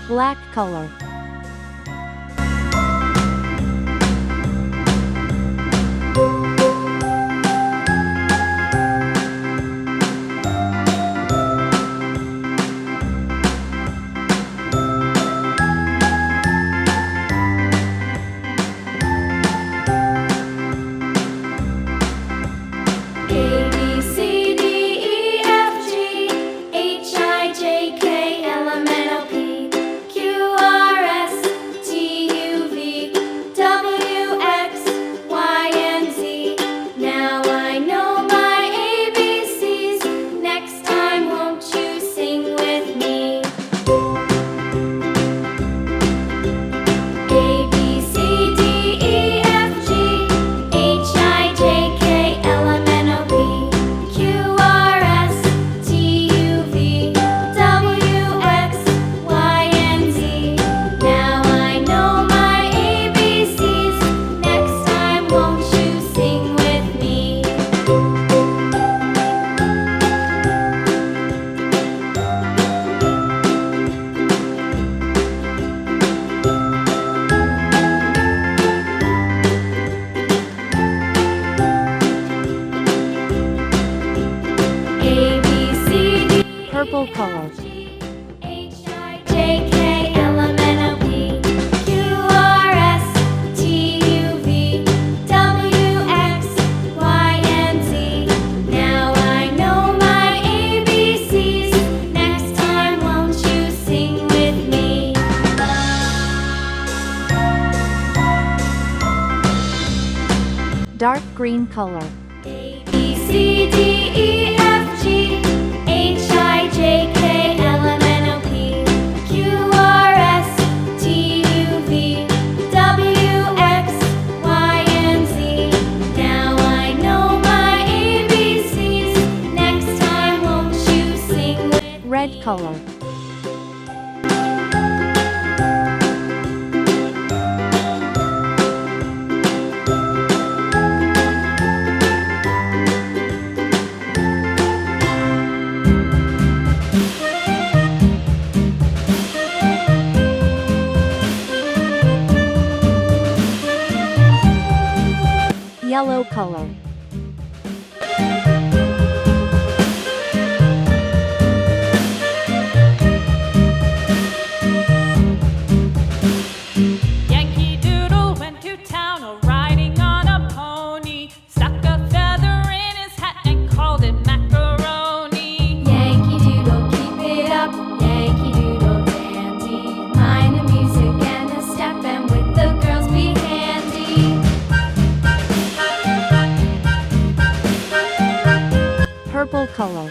Black color. Purple color. Dark green color. A, B, C, D, E, F, G, H, I, J, K, L, M, N, O, P, Q, R, S, T, U, V, W, X, Y, and Z. Now I know my ABCs. Next time won't you sing with me? Red color. Yellow color. Yankee Doodle went to town riding on a pony, stuck a feather in his hat and called it macaroni. Yankee Doodle, keep it up. Yankee Doodle dandy. Mind the music and the step, and with the girls be handy. Purple color.